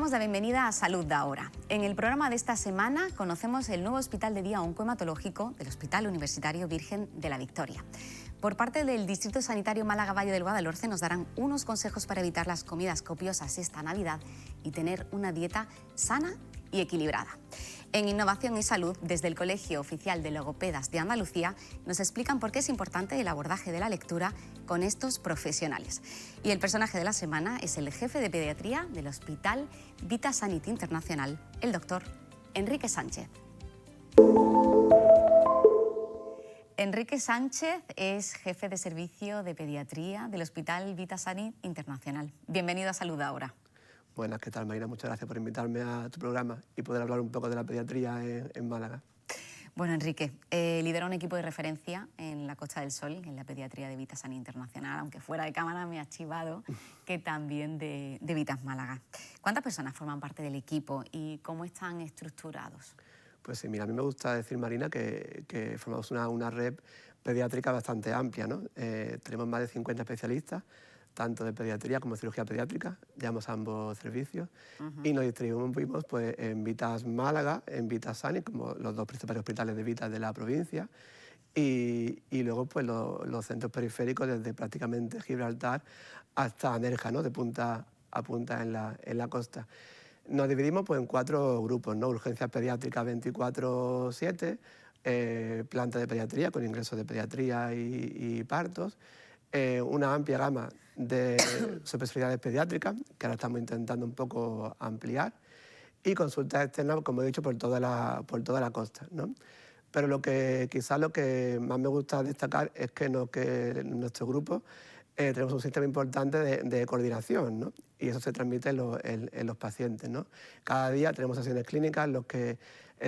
damos la bienvenida a Salud de Ahora. En el programa de esta semana conocemos el nuevo hospital de día oncohematológico del Hospital Universitario Virgen de la Victoria. Por parte del Distrito Sanitario Málaga-Valle del Guadalhorce nos darán unos consejos para evitar las comidas copiosas esta Navidad y tener una dieta sana y equilibrada. En Innovación y Salud, desde el Colegio Oficial de Logopedas de Andalucía, nos explican por qué es importante el abordaje de la lectura con estos profesionales. Y el personaje de la semana es el jefe de pediatría del Hospital Vita Sanity Internacional, el doctor Enrique Sánchez. Enrique Sánchez es jefe de servicio de pediatría del Hospital Vita Sanity Internacional. Bienvenido a Salud Ahora. Buenas, ¿qué tal, Marina? Muchas gracias por invitarme a tu programa y poder hablar un poco de la pediatría en Málaga. Bueno, Enrique, lidera un equipo de referencia en la Costa del Sol, en la pediatría de Vita Sanity Internacional, aunque fuera de cámara me ha chivado que también de Vitas Málaga. ¿Cuántas personas forman parte del equipo y cómo están estructurados? Pues sí, mira, a mí me gusta decir, Marina, que formamos una red pediátrica bastante amplia, ¿no? Tenemos más de 50 especialistas, tanto de pediatría como de cirugía pediátrica, llevamos ambos servicios, y nos distribuimos pues, en Vitas Málaga, en Vitas Sanity, como los dos principales hospitales de Vitas de la provincia, y luego pues, los centros periféricos desde prácticamente Gibraltar hasta Nerja, ¿no? De punta a punta en la costa. Nos dividimos pues, en 4 grupos, ¿no? Urgencias pediátricas 24/7, planta de pediatría con ingresos de pediatría y partos, una amplia gama de subespecialidades pediátricas, que ahora estamos intentando un poco ampliar, y consultas externas, como he dicho, por toda la costa, ¿no? Pero quizás lo que más me gusta destacar es que en nuestro grupo tenemos un sistema importante de coordinación, ¿no? Y eso se transmite en los pacientes, ¿no? Cada día tenemos sesiones clínicas en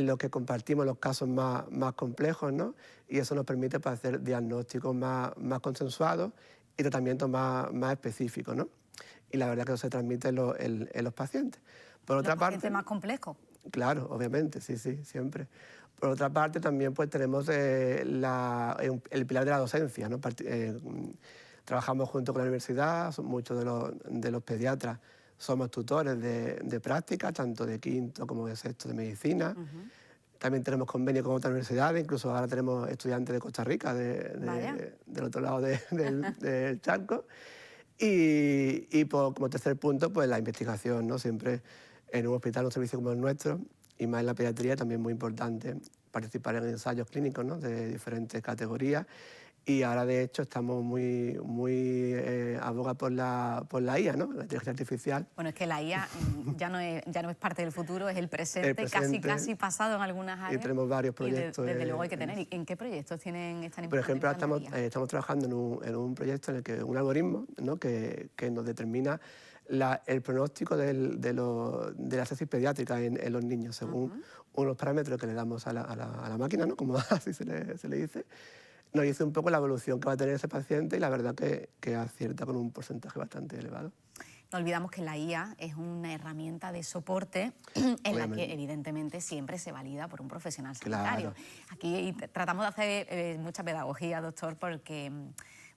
los que compartimos los casos más complejos, ¿no? Y eso nos permite pues, hacer diagnósticos más consensuados y tratamientos más específicos, ¿no? Y la verdad que eso se transmite en los pacientes. Por otra parte, ¿Pacientes más complejos? Claro, obviamente, sí, siempre. Por otra parte, también pues, tenemos el pilar de la docencia, ¿no? Trabajamos junto con la universidad, muchos de los pediatras somos tutores de práctica, tanto de quinto como de sexto de medicina. También tenemos convenio con otras universidades, incluso ahora tenemos estudiantes de Costa Rica, del otro lado del charco. Y como tercer punto, pues la investigación, ¿no? Siempre en un hospital, un servicio como el nuestro, y más en la pediatría, también es muy importante participar en ensayos clínicos, ¿no? De diferentes categorías. Y ahora, de hecho, estamos muy a boga por la IA, ¿no? La inteligencia artificial. Bueno, es que la IA ya no es parte del futuro, es el presente, casi pasado en algunas áreas. Y tenemos varios proyectos. Y desde luego hay que tener. ¿En qué proyectos están importantes? Por ejemplo, estamos trabajando en un proyecto en el que un algoritmo, ¿no? que nos determina el pronóstico de la sepsis pediátrica en los niños, según unos parámetros que le damos a la máquina, ¿no? Como así se le dice. Nos dice un poco la evolución que va a tener ese paciente y la verdad que acierta con un porcentaje bastante elevado. No olvidamos que la IA es una herramienta de soporte en la que evidentemente siempre se valida por un profesional sanitario. Claro. Aquí tratamos de hacer mucha pedagogía, doctor, porque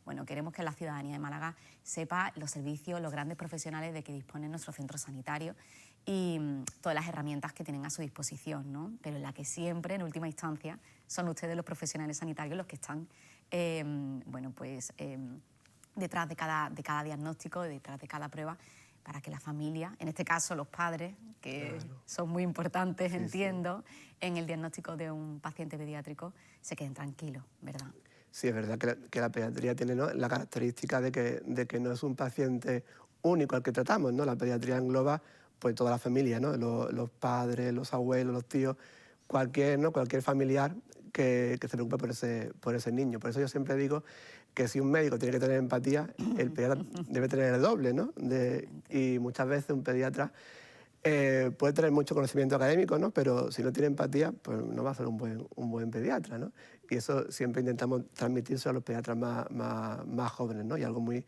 bueno, queremos que la ciudadanía de Málaga sepa los servicios, los grandes profesionales de que disponen nuestros centros sanitarios y todas las herramientas que tienen a su disposición, ¿no? Pero en la que siempre, en última instancia, son ustedes los profesionales sanitarios los que están, detrás de cada diagnóstico, detrás de cada prueba, para que la familia, en este caso los padres, que son muy importantes, entiendo, en el diagnóstico de un paciente pediátrico, se queden tranquilos, ¿verdad? Sí, es verdad que la pediatría tiene, ¿no? La característica de que no es un paciente único al que tratamos, ¿no? La pediatría engloba pues, toda la familia, ¿no? Los padres, los abuelos, los tíos, cualquier familiar que se preocupe por ese niño. Por eso yo siempre digo que si un médico tiene que tener empatía, el pediatra debe tener el doble, ¿no? Y muchas veces un pediatra puede tener mucho conocimiento académico, ¿no? Pero si no tiene empatía, pues no va a ser un buen pediatra, ¿no? Y eso siempre intentamos transmitirse a los pediatras más jóvenes, ¿no? Y algo muy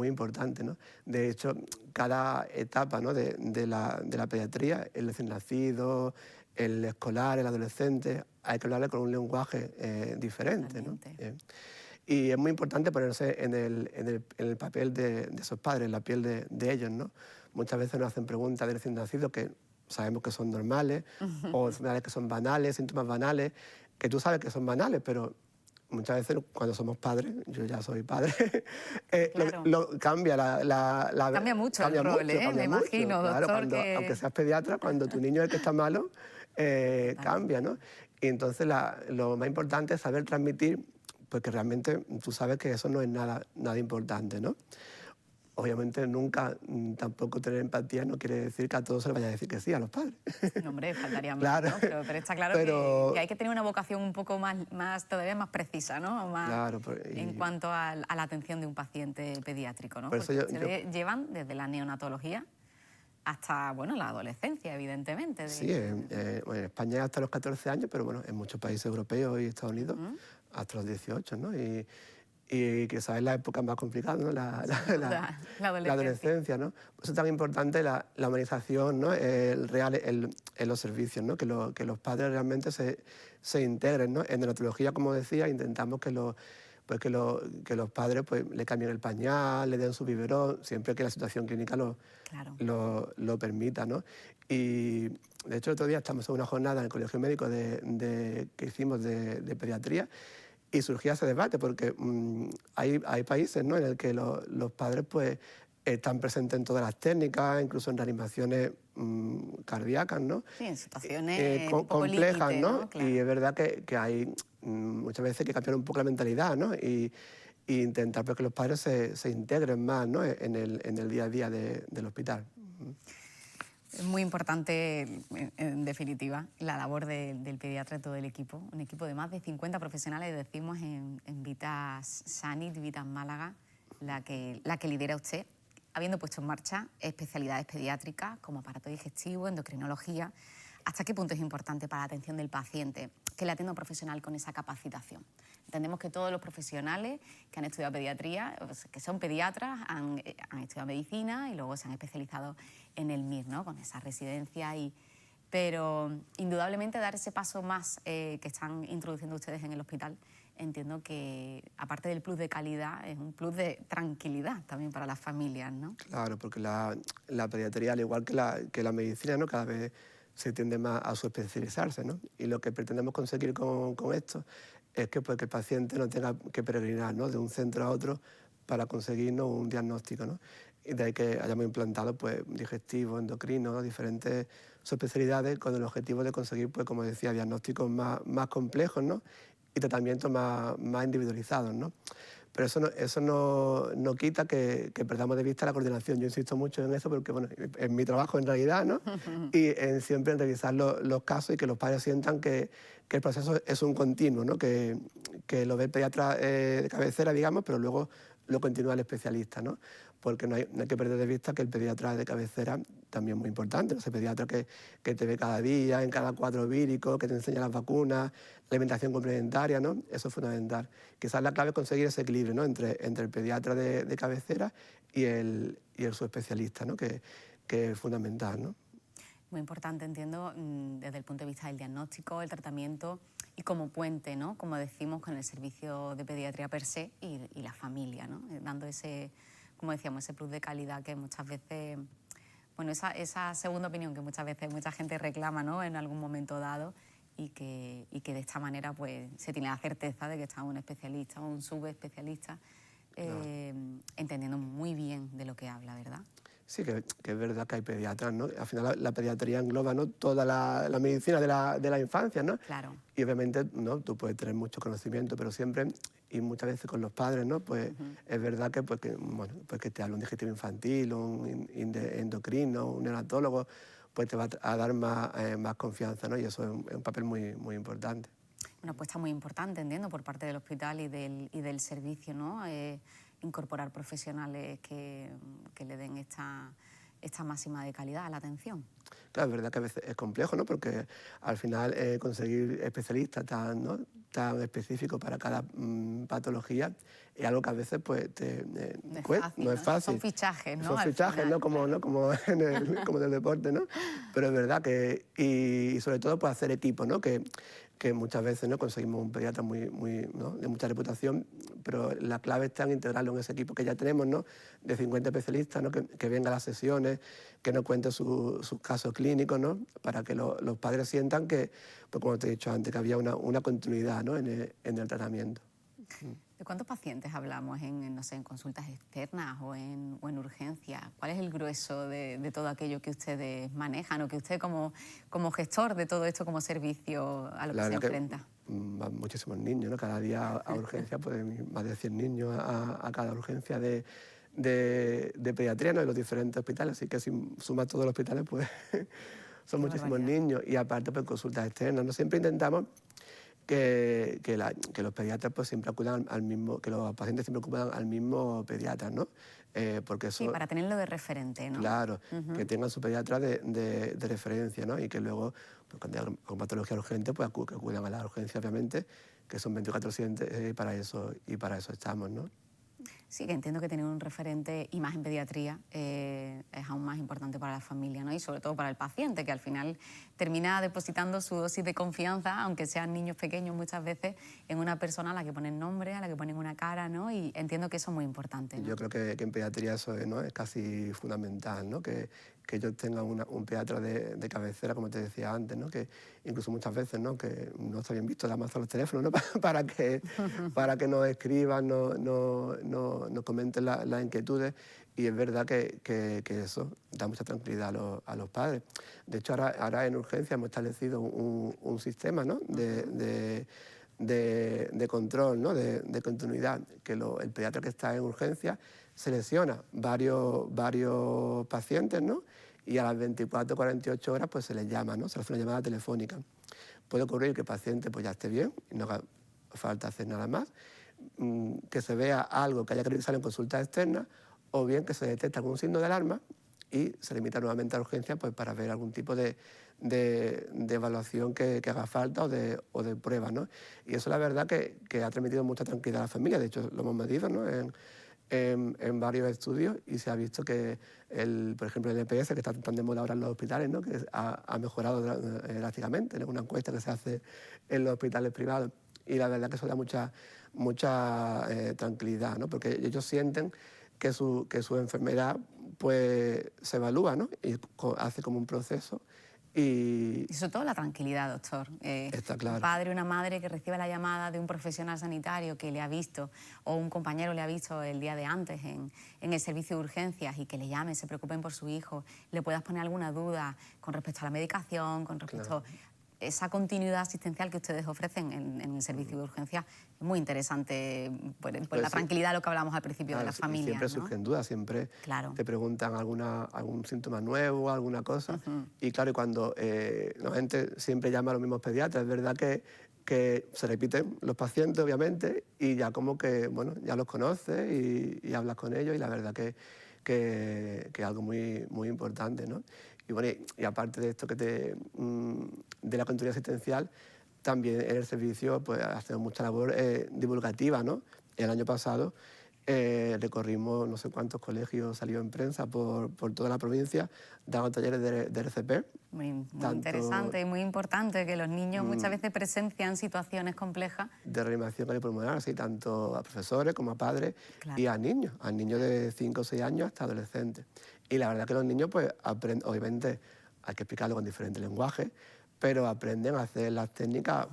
importante, ¿no? De hecho, cada etapa, ¿no? de la pediatría, el recién nacido, el escolar, el adolescente, hay que hablarle con un lenguaje diferente, ¿no? Y es muy importante ponerse en el papel de esos padres, en la piel de ellos, ¿no? muchas veces nos hacen preguntas de recién nacidos que sabemos que son normales, o enfermedades que son banales, síntomas banales, que tú sabes que son banales, pero muchas veces cuando somos padres, yo ya soy padre, Claro. cambia Cambia mucho cambia el rol, mucho, me cambia mucho. imagino, Claro, doctor, aunque seas pediatra, cuando tu niño es el que está malo, cambia, ¿no? Y entonces lo más importante es saber transmitir, pues que realmente tú sabes que eso no es nada importante, ¿no? Obviamente nunca tampoco tener empatía no quiere decir que a todos se les vaya a decir que sí, a los padres. No, hombre, faltaría más, Claro. ¿no? Pero está claro que hay que tener una vocación un poco todavía más precisa, ¿no? Claro, en cuanto a la atención de un paciente pediátrico, ¿no? Por eso Porque llevan desde la neonatología hasta, bueno, la adolescencia, evidentemente. Sí, en España hasta los 14 años, pero bueno, en muchos países europeos y Estados Unidos hasta los 18, ¿no? Y que esa es la época más complicada, ¿no? La adolescencia, ¿no? Por eso es tan importante la humanización, ¿no? En los servicios, ¿no? Que los padres realmente se integren, ¿no? En neonatología, como decía, intentamos que los padres pues, le cambien el pañal, le den su biberón, siempre que la situación clínica lo permita, ¿no? Y de hecho el otro día estamos en una jornada en el Colegio Médico que hicimos de pediatría, y surgía ese debate porque hay países, ¿no? En el que los padres pues, están presentes en todas las técnicas, incluso en reanimaciones cardíacas, ¿no? Sí, en situaciones complejas, límite, ¿no? Claro. Y es verdad que hay muchas veces que cambiar un poco la mentalidad, ¿no? Y intentar pues, que los padres se integren más, ¿no? en el día a día del hospital. Es muy importante, en definitiva, la labor del pediatra y todo el equipo. Un equipo de más de 50 profesionales, decimos, en Vitas Sanit, Vitas Málaga, la que lidera usted, habiendo puesto en marcha especialidades pediátricas como aparato digestivo, endocrinología. ¿Hasta qué punto es importante para la atención del paciente que le atienda un profesional con esa capacitación? Entendemos que todos los profesionales que han estudiado pediatría, que son pediatras, han estudiado medicina y luego se han especializado en el MIR, ¿no? Con esa residencia. Pero indudablemente dar ese paso más que están introduciendo ustedes en el hospital, entiendo que aparte del plus de calidad, es un plus de tranquilidad también para las familias, ¿no? Claro, porque la pediatría, al igual que la medicina, ¿no? Cada vez se tiende más a subespecializarse, ¿no? Y lo que pretendemos conseguir con esto es que el paciente no tenga que peregrinar, ¿no? De un centro a otro para conseguirnos un diagnóstico, ¿no? Y de ahí que hayamos implantado pues, digestivo, endocrino, diferentes subespecialidades con el objetivo de conseguir, pues, como decía, diagnósticos más complejos, ¿no? Y tratamientos más individualizados, ¿no? Pero eso no quita que perdamos de vista la coordinación. Yo insisto mucho en eso porque, bueno, es mi trabajo en realidad, ¿no? Y siempre en revisar los casos y que los padres sientan que el proceso es un continuo, ¿no? Que lo ve el pediatra de cabecera, digamos, pero luego lo continúa el especialista, ¿no? Porque no hay que perder de vista que el pediatra de cabecera también es muy importante, ese pediatra que te ve cada día, en cada cuadro vírico, que te enseña las vacunas, la alimentación complementaria, ¿no? Eso es fundamental. Quizás la clave es conseguir ese equilibrio, ¿no? Entre el pediatra de cabecera y el subespecialista, ¿no? Que es fundamental, ¿no? Muy importante, entiendo, desde el punto de vista del diagnóstico, el tratamiento y como puente, ¿no? Como decimos, con el servicio de pediatría per se y la familia, ¿no? Dando ese, como decíamos, ese plus de calidad que muchas veces, bueno, esa segunda opinión que muchas veces mucha gente reclama, ¿no? En algún momento dado y que de esta manera pues se tiene la certeza de que está un especialista o un subespecialista entendiendo muy bien de lo que habla, ¿verdad? Sí, que es verdad que hay pediatras, ¿no? Al final la pediatría engloba, ¿no? Toda la medicina de la infancia, ¿no? Claro. Y obviamente, ¿no? Tú puedes tener mucho conocimiento, pero siempre, y muchas veces con los padres, ¿no? Pues es verdad que, que te habla un digestivo infantil, un endocrino, un neonatólogo, pues te va a dar más confianza, ¿no? Y eso es un papel muy importante. Una apuesta muy importante, entiendo, por parte del hospital y del servicio, ¿no? Incorporar profesionales que le den esta máxima de calidad a la atención. Claro, es verdad que a veces es complejo, ¿no? Porque al final conseguir especialistas tan específicos para cada patología es algo que a veces pues, no es fácil. Son fichajes, ¿no? Son fichajes, ¿no? Como en el deporte, ¿no? Pero es verdad que, y sobre todo pues hacer equipo, ¿no? Que que muchas veces no conseguimos un pediatra ¿no? de mucha reputación, pero la clave está en integrarlo en ese equipo que ya tenemos, ¿no? De 50 especialistas, ¿no? que venga a las sesiones, que nos cuente sus casos clínicos, ¿no? Para que los padres sientan que, pues como te he dicho antes, que había una continuidad, ¿no? en el tratamiento. ¿De cuántos pacientes hablamos no sé, en consultas externas o en urgencias? ¿Cuál es el grueso de todo aquello que ustedes manejan o que usted como gestor de todo esto como servicio a lo que se enfrenta? Van muchísimos niños, ¿no? Cada día a urgencia, pues más de 100 niños a cada urgencia de pediatría, ¿no? En los diferentes hospitales, así que si sumas todos los hospitales, pues son muchísimos niños. Y aparte, pues consultas externas, ¿no? Siempre intentamos que los pediatras pues siempre acudan al mismo, que los pacientes siempre acudan al mismo pediatra, ¿no? Porque eso, sí, para tenerlo de referente, ¿no? Claro, que tengan su pediatra de referencia, ¿no? Y que luego, pues, cuando hay con patología urgente, pues que acudan a la urgencia, obviamente, que son 24/7 y para eso estamos, ¿no? Sí, que entiendo que tener un referente, y más en pediatría, es aún más importante para la familia, ¿no? Y sobre todo para el paciente, que al final termina depositando su dosis de confianza, aunque sean niños pequeños muchas veces, en una persona a la que ponen nombre, a la que ponen una cara, ¿no? Y entiendo que eso es muy importante, ¿no? Yo creo que en pediatría eso es, ¿no? Es casi fundamental, ¿no? Que ellos tengan un pediatra de cabecera, como te decía antes, ¿no? Que incluso muchas veces, ¿no? Que no está bien visto llamar a los teléfonos, ¿no? para que nos escriban, nos comenten las inquietudes, y es verdad que eso da mucha tranquilidad a los padres. De hecho, ahora en urgencia hemos establecido un sistema, ¿no? de control, ¿no? de continuidad, que el pediatra que está en urgencia selecciona varios pacientes, ¿no? Y a las 24 o 48 horas pues se les llama, ¿no? Se hace una llamada telefónica. Puede ocurrir que el paciente pues ya esté bien y no haga falta hacer nada más, que se vea algo que haya que revisar en consulta externa, o bien que se detecte algún signo de alarma y se limita nuevamente a la urgencia pues, para ver algún tipo de evaluación que haga falta o de prueba, ¿no? Y eso la verdad que ha transmitido mucha tranquilidad a la familia. De hecho, lo hemos medido, ¿no? en varios estudios, y se ha visto que, por ejemplo, el EPS, que está tan de moda ahora en los hospitales, ¿no? Que ha mejorado drásticamente en una encuesta que se hace en los hospitales privados. Y la verdad que eso da mucha tranquilidad, ¿no? Porque ellos sienten que su enfermedad pues, se evalúa, ¿no? Y hace como un proceso. Y sobre todo la tranquilidad, doctor. Está claro. Un padre o una madre que recibe la llamada de un profesional sanitario que le ha visto, o un compañero le ha visto el día de antes en el servicio de urgencias, y que le llame, se preocupen por su hijo, le puedas poner alguna duda con respecto a la medicación, con respecto a esa continuidad asistencial que ustedes ofrecen en el servicio de urgencias. Es muy interesante por la tranquilidad de lo que hablamos al principio de la familia. Siempre, ¿no? Surgen dudas, siempre te preguntan algún síntoma nuevo, alguna cosa. Y claro, cuando la gente siempre llama a los mismos pediatras, es verdad que se repiten los pacientes, obviamente, y ya como que, bueno, ya los conoces y hablas con ellos, y la verdad que es algo muy importante, ¿no? Y bueno, y aparte de esto de la continuidad asistencial, también en el servicio pues hacemos mucha labor divulgativa, ¿no? El año pasado recorrimos no sé cuántos colegios, salió en prensa por toda la provincia, dando talleres de RCP. Muy interesante y muy importante, que los niños muchas veces presencian situaciones complejas. De reanimación cardiopulmonar, así, tanto a profesores como a padres, y a niños de 5 o 6 años hasta adolescentes. Y la verdad que los niños pues aprenden, obviamente hay que explicarlo con diferentes lenguajes, pero aprenden a hacer las técnicas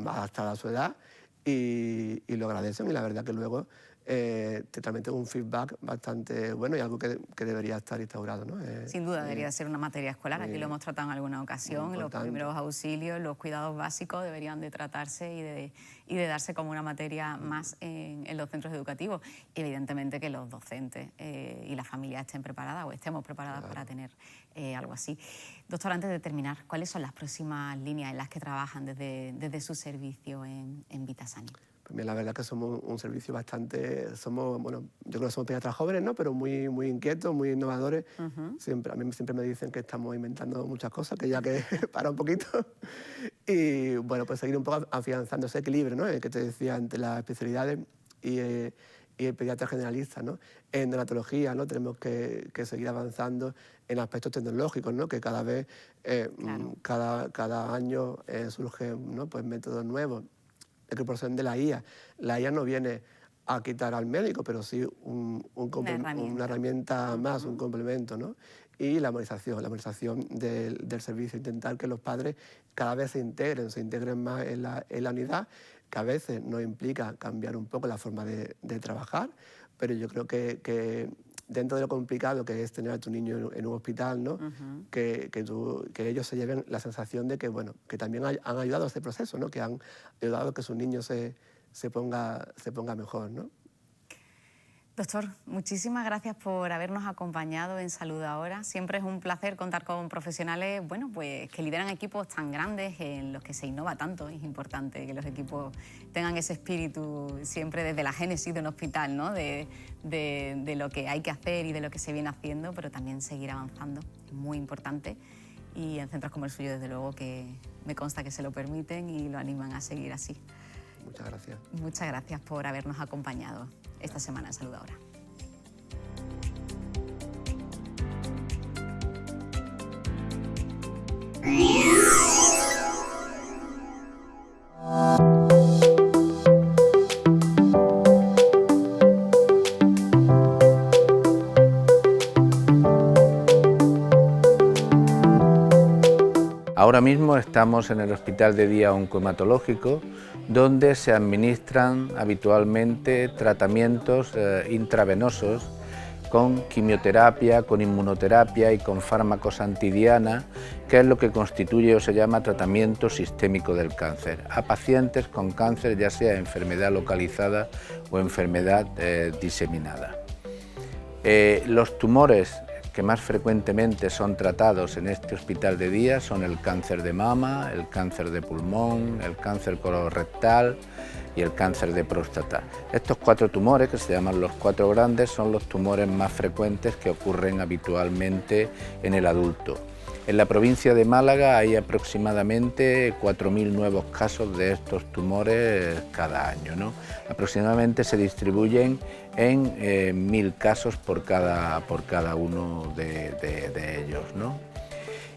adaptadas a su edad, y lo agradecen, y la verdad que luego te transmiten un feedback bastante bueno, y algo que debería estar instaurado, ¿no? Sin duda debería ser una materia escolar. Aquí lo hemos tratado en alguna ocasión. Los primeros auxilios, los cuidados básicos deberían de tratarse y de darse como una materia más en los centros educativos. Y evidentemente que los docentes y las familias estén preparadas, o estemos preparadas para tener algo así. Doctor, antes de terminar, ¿cuáles son las próximas líneas en las que trabajan desde su servicio en Vitasani? Pues la verdad que somos un servicio bastante, bueno, yo creo que somos pediatras jóvenes, ¿no? Pero muy inquietos, muy innovadores. A mí siempre me dicen que estamos inventando muchas cosas, que ya que para un poquito. Y bueno, pues seguir un poco afianzando ese equilibrio, ¿no? Que te decía, entre las especialidades y y el pediatra generalista, ¿no? En neonatología, ¿no? Tenemos que seguir avanzando en aspectos tecnológicos, ¿no? Que cada vez, claro, cada año surgen, ¿no? Pues métodos nuevos. La incorporación de la IA. La IA no viene a quitar al médico, pero sí una herramienta más, un complemento, ¿no? Y la humanización del servicio, intentar que los padres cada vez se integren más en la unidad, que a veces nos implica cambiar un poco la forma de trabajar, pero yo creo que dentro de lo complicado que es tener a tu niño en un hospital, ¿no? Que ellos se lleven la sensación de que, bueno, que también han ayudado a este proceso, ¿no? Que han ayudado a que su niño se ponga mejor, ¿no? Doctor, muchísimas gracias por habernos acompañado en Salud Ahora. Siempre es un placer contar con profesionales, bueno, pues que lideran equipos tan grandes en los que se innova tanto. Es importante que los equipos tengan ese espíritu siempre desde la génesis de un hospital, ¿no? De lo que hay que hacer y de lo que se viene haciendo, pero también seguir avanzando. Es muy importante. Y en centros como el suyo, desde luego, que me consta que se lo permiten y lo animan a seguir así. Muchas gracias. Muchas gracias por habernos acompañado esta semana en Salud Ahora. Ahora mismo estamos en el Hospital de Día Oncohematológico, donde se administran habitualmente tratamientos intravenosos con quimioterapia, con inmunoterapia y con fármacos antidiana, que es lo que constituye o se llama tratamiento sistémico del cáncer, a pacientes con cáncer, ya sea enfermedad localizada o enfermedad diseminada. Los tumores que más frecuentemente son tratados en este hospital de día son el cáncer de mama, el cáncer de pulmón, el cáncer colorectal y el cáncer de próstata. Estos 4 tumores, que se llaman los 4 grandes, son los tumores más frecuentes que ocurren habitualmente en el adulto. En la provincia de Málaga hay aproximadamente 4.000 nuevos casos de estos tumores cada año, ¿no? Aproximadamente se distribuyen en 1.000 casos por cada uno de ellos, ¿no?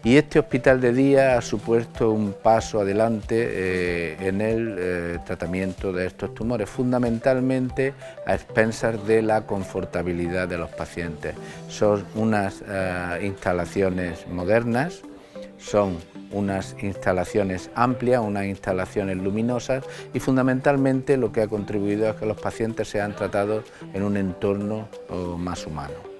Y este hospital de día ha supuesto un paso adelante en el tratamiento de estos tumores, fundamentalmente a expensas de la confortabilidad de los pacientes. Son unas instalaciones modernas, son unas instalaciones amplias, unas instalaciones luminosas y fundamentalmente lo que ha contribuido es que los pacientes sean tratados en un entorno más humano.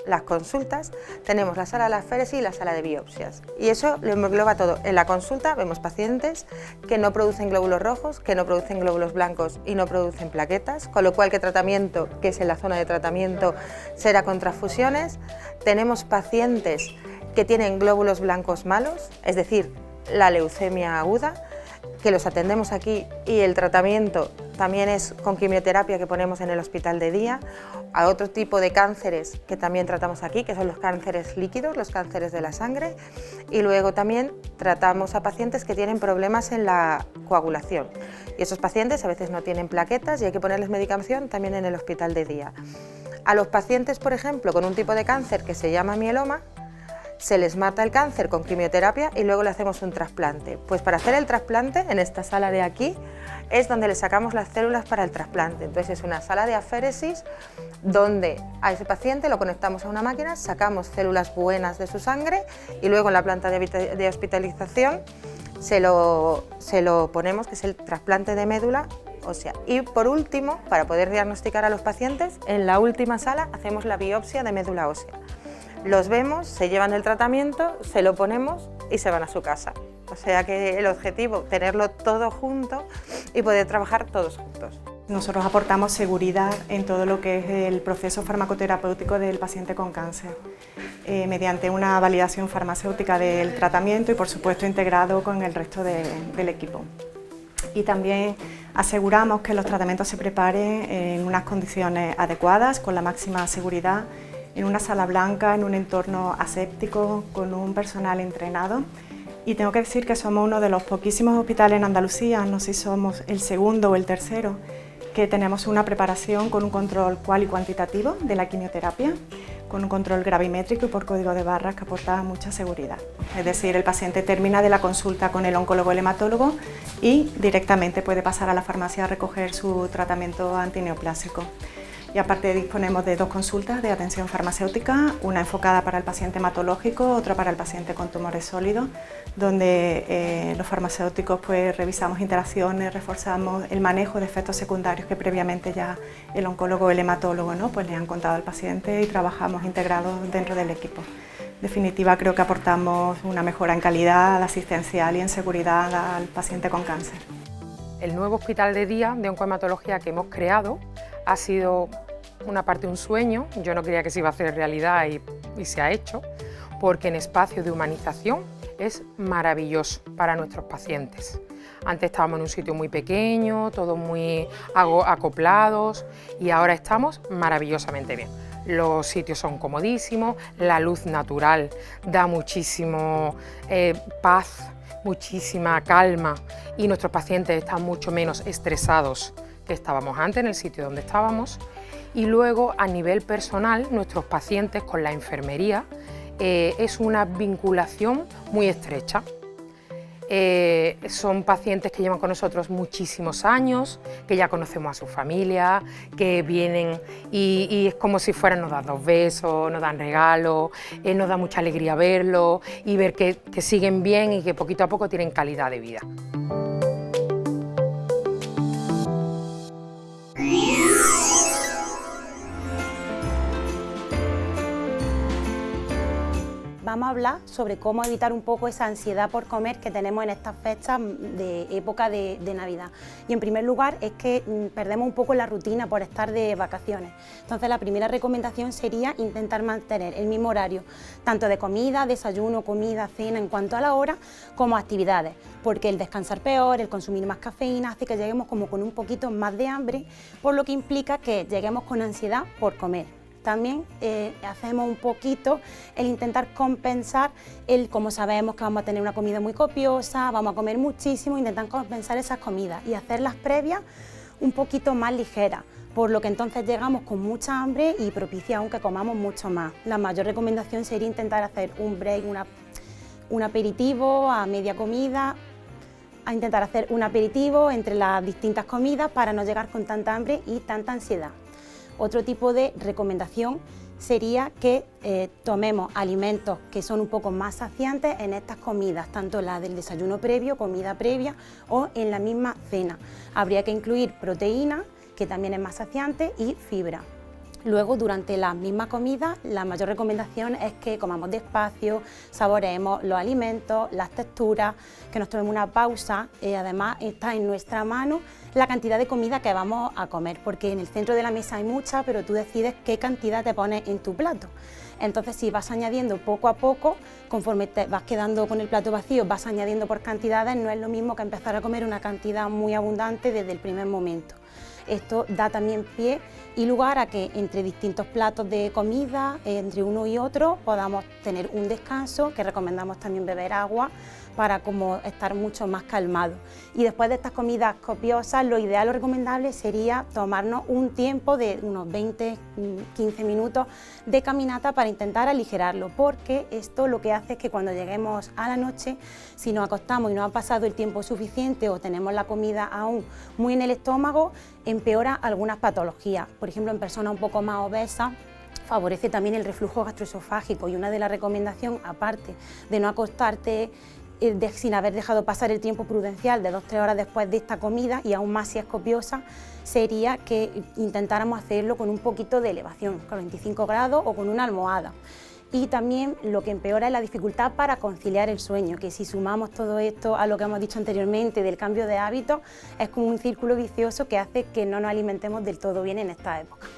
Las consultas, tenemos la sala de aféresis y la sala de biopsias y eso lo engloba todo. En la consulta vemos pacientes que no producen glóbulos rojos, que no producen glóbulos blancos y no producen plaquetas, con lo cual que tratamiento, que es en la zona de tratamiento, será con transfusiones. Tenemos pacientes que tienen glóbulos blancos malos, es decir, la leucemia aguda, que los atendemos aquí y el tratamiento también es con quimioterapia que ponemos en el hospital de día, a otro tipo de cánceres que también tratamos aquí, que son los cánceres líquidos, los cánceres de la sangre, y luego también tratamos a pacientes que tienen problemas en la coagulación. Y esos pacientes a veces no tienen plaquetas y hay que ponerles medicación también en el hospital de día. A los pacientes, por ejemplo, con un tipo de cáncer que se llama mieloma, se les mata el cáncer con quimioterapia y luego le hacemos un trasplante. Pues para hacer el trasplante, en esta sala de aquí, es donde le sacamos las células para el trasplante. Entonces es una sala de aféresis donde a ese paciente lo conectamos a una máquina, sacamos células buenas de su sangre y luego en la planta de hospitalización se lo ponemos, que es el trasplante de médula ósea. Y por último, para poder diagnosticar a los pacientes, en la última sala hacemos la biopsia de médula ósea. Los vemos, se llevan el tratamiento, se lo ponemos y se van a su casa. O sea que el objetivo, tenerlo todo junto y poder trabajar todos juntos. Nosotros aportamos seguridad en todo lo que es el proceso farmacoterapéutico del paciente con cáncer, mediante una validación farmacéutica del tratamiento y por supuesto integrado con el resto del equipo. Y también aseguramos que los tratamientos se preparen en unas condiciones adecuadas, con la máxima seguridad, en una sala blanca, en un entorno aséptico, con un personal entrenado. Y tengo que decir que somos uno de los poquísimos hospitales en Andalucía, no sé si somos el segundo o el tercero, que tenemos una preparación con un control cual y cuantitativo de la quimioterapia, con un control gravimétrico y por código de barras que aporta mucha seguridad. Es decir, el paciente termina de la consulta con el oncólogo o el hematólogo y directamente puede pasar a la farmacia a recoger su tratamiento antineoplásico. Y aparte disponemos de 2 consultas de atención farmacéutica, una enfocada para el paciente hematológico, otra para el paciente con tumores sólidos, donde los farmacéuticos pues revisamos interacciones, reforzamos el manejo de efectos secundarios que previamente ya el oncólogo o el hematólogo, ¿no?, pues le han contado al paciente y trabajamos integrados dentro del equipo. En definitiva, creo que aportamos una mejora en calidad asistencial y en seguridad al paciente con cáncer. El nuevo hospital de día de oncohematología que hemos creado ha sido una parte un sueño. Yo no creía que se iba a hacer realidad y se ha hecho, porque en espacio de humanización es maravilloso para nuestros pacientes. Antes estábamos en un sitio muy pequeño, todos muy acoplados, y ahora estamos maravillosamente bien. Los sitios son comodísimos, la luz natural da muchísimo paz, muchísima calma, y nuestros pacientes están mucho menos estresados que estábamos antes en el sitio donde estábamos. Y luego, a nivel personal, nuestros pacientes con la enfermería es una vinculación muy estrecha. Son pacientes que llevan con nosotros muchísimos años, que ya conocemos a su familia, que vienen y es como si fueran, nos dan 2 besos, nos dan regalos, nos da mucha alegría verlos y ver que siguen bien y que poquito a poco tienen calidad de vida. Vamos a hablar sobre cómo evitar un poco esa ansiedad por comer que tenemos en estas fechas de época de Navidad. Y en primer lugar es que perdemos un poco la rutina por estar de vacaciones. Entonces la primera recomendación sería intentar mantener el mismo horario, tanto de comida, desayuno, comida, cena, en cuanto a la hora, como actividades, porque el descansar peor, el consumir más cafeína hace que lleguemos como con un poquito más de hambre, por lo que implica que lleguemos con ansiedad por comer. También hacemos un poquito el intentar compensar como sabemos que vamos a tener una comida muy copiosa, vamos a comer muchísimo, intentar compensar esas comidas y hacerlas previas un poquito más ligeras, por lo que entonces llegamos con mucha hambre y propicia aún que comamos mucho más. La mayor recomendación sería intentar hacer un break, un aperitivo a media comida, a intentar hacer un aperitivo entre las distintas comidas para no llegar con tanta hambre y tanta ansiedad. Otro tipo de recomendación sería que tomemos alimentos que son un poco más saciantes en estas comidas, tanto la del desayuno previo, comida previa o en la misma cena. Habría que incluir proteína, que también es más saciante, y fibra. Luego, durante la misma comida, la mayor recomendación es que comamos despacio, saboreemos los alimentos, las texturas, que nos tomemos una pausa. Además, está en nuestra mano la cantidad de comida que vamos a comer, porque en el centro de la mesa hay mucha, pero tú decides qué cantidad te pones en tu plato. Entonces, si vas añadiendo poco a poco, conforme te vas quedando con el plato vacío, vas añadiendo por cantidades, no es lo mismo que empezar a comer una cantidad muy abundante desde el primer momento. Esto da también pie y lugar a que entre distintos platos de comida, entre uno y otro, podamos tener un descanso, que recomendamos también beber agua para como estar mucho más calmados. Y después de estas comidas copiosas, lo ideal o recomendable sería tomarnos un tiempo de unos 20-15 minutos de caminata para intentar aligerarlo, porque esto lo que hace es que cuando lleguemos a la noche, si nos acostamos y no ha pasado el tiempo suficiente o tenemos la comida aún muy en el estómago, empeora algunas patologías. Por ejemplo, en personas un poco más obesas, favorece también el reflujo gastroesofágico, y una de las recomendaciones, aparte de no acostarte sin haber dejado pasar el tiempo prudencial de 2-3 horas después de esta comida, y aún más si es copiosa, sería que intentáramos hacerlo con un poquito de elevación, con 25 grados o con una almohada. Y también lo que empeora es la dificultad para conciliar el sueño, que si sumamos todo esto a lo que hemos dicho anteriormente del cambio de hábitos, es como un círculo vicioso que hace que no nos alimentemos del todo bien en esta época.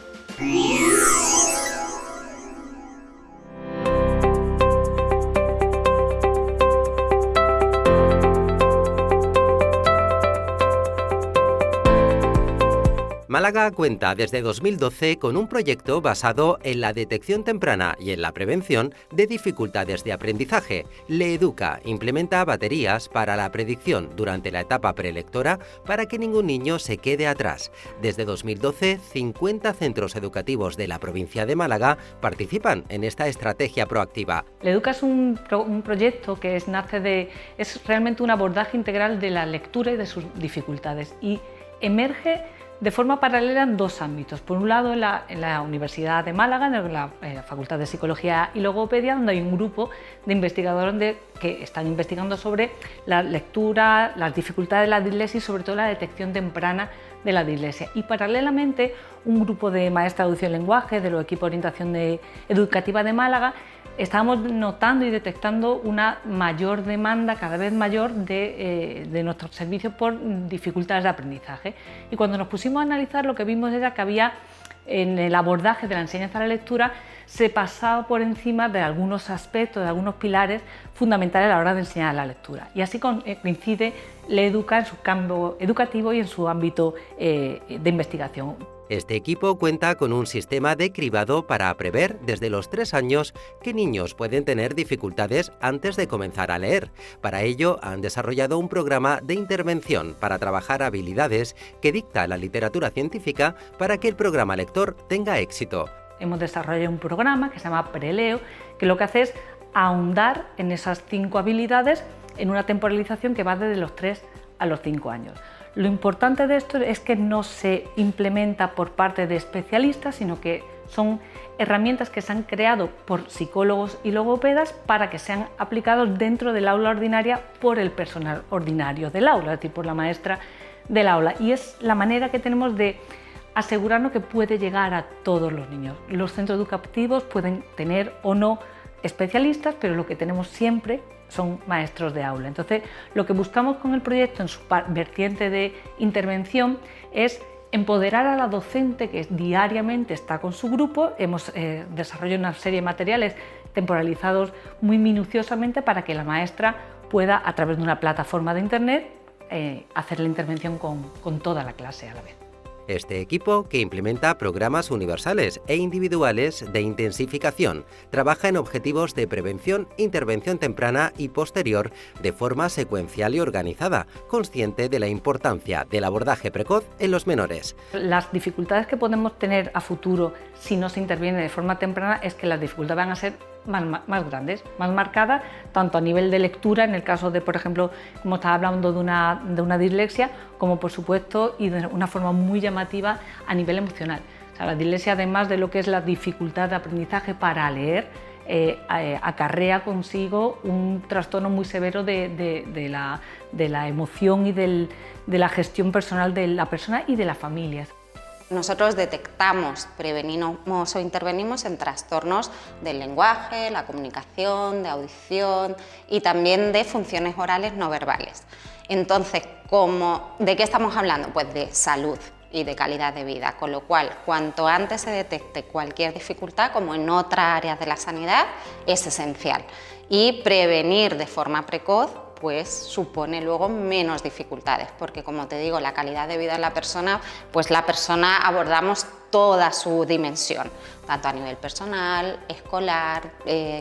Málaga cuenta desde 2012 con un proyecto basado en la detección temprana y en la prevención de dificultades de aprendizaje. LeEduca implementa baterías para la predicción durante la etapa prelectora para que ningún niño se quede atrás. Desde 2012, 50 centros educativos de la provincia de Málaga participan en esta estrategia proactiva. LeEduca es un proyecto que es realmente un abordaje integral de la lectura y de sus dificultades y emerge de forma paralela en dos ámbitos. Por un lado, en la Universidad de Málaga, en la Facultad de Psicología y Logopedia, donde hay un grupo de investigadores que están investigando sobre la lectura, las dificultades de la dislexia y sobre todo la detección temprana de la dislexia. Y paralelamente, un grupo de maestras de audición y lenguaje de los equipos de orientación educativa de Málaga estábamos notando y detectando una mayor demanda, cada vez mayor, de nuestros servicios por dificultades de aprendizaje. Y cuando nos pusimos a analizar, lo que vimos era que había, en el abordaje de la enseñanza de la lectura, se pasaba por encima de algunos aspectos, de algunos pilares fundamentales a la hora de enseñar la lectura. Y así coincide LeEduca en su campo educativo y en su ámbito de investigación. Este equipo cuenta con un sistema de cribado para prever desde los 3 años qué niños pueden tener dificultades antes de comenzar a leer. Para ello han desarrollado un programa de intervención para trabajar habilidades que dicta la literatura científica para que el programa lector tenga éxito. Hemos desarrollado un programa que se llama Preleo, que lo que hace es ahondar en esas 5 habilidades en una temporalización que va desde los 3 a los 5 años. Lo importante de esto es que no se implementa por parte de especialistas, sino que son herramientas que se han creado por psicólogos y logopedas para que sean aplicados dentro del aula ordinaria por el personal ordinario del aula, es decir, por la maestra del aula. Y es la manera que tenemos de asegurarnos que puede llegar a todos los niños. Los centros educativos pueden tener o no especialistas, pero lo que tenemos siempre son maestros de aula. Entonces, lo que buscamos con el proyecto en su vertiente de intervención es empoderar a la docente que diariamente está con su grupo. Hemos desarrollado una serie de materiales temporalizados muy minuciosamente para que la maestra pueda, a través de una plataforma de internet, hacer la intervención con toda la clase a la vez. Este equipo, que implementa programas universales e individuales de intensificación, trabaja en objetivos de prevención, intervención temprana y posterior de forma secuencial y organizada, consciente de la importancia del abordaje precoz en los menores. Las dificultades que podemos tener a futuro si no se interviene de forma temprana es que las dificultades van a ser más grandes, más marcadas, tanto a nivel de lectura, en el caso de, por ejemplo, como estaba hablando de una dislexia, como por supuesto y de una forma muy llamativa a nivel emocional. O sea, la dislexia, además de lo que es la dificultad de aprendizaje para leer, acarrea consigo un trastorno muy severo de la emoción y de la gestión personal de la persona y de las familias. Nosotros detectamos, prevenimos o intervenimos en trastornos del lenguaje, la comunicación, de audición y también de funciones orales no verbales. Entonces, ¿de qué estamos hablando? Pues de salud y de calidad de vida, con lo cual, cuanto antes se detecte cualquier dificultad, como en otras áreas de la sanidad, es esencial. Y prevenir de forma precoz pues supone luego menos dificultades, porque como te digo, la calidad de vida de la persona, pues la persona abordamos toda su dimensión, tanto a nivel personal, escolar,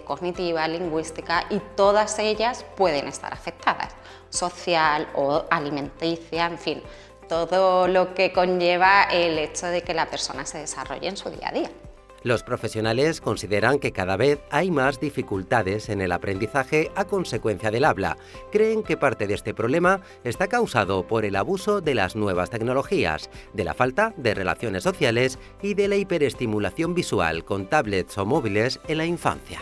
cognitiva, lingüística, y todas ellas pueden estar afectadas, social o alimenticia, en fin, todo lo que conlleva el hecho de que la persona se desarrolle en su día a día. Los profesionales consideran que cada vez hay más dificultades en el aprendizaje a consecuencia del habla. Creen que parte de este problema está causado por el abuso de las nuevas tecnologías, de la falta de relaciones sociales y de la hiperestimulación visual con tablets o móviles en la infancia.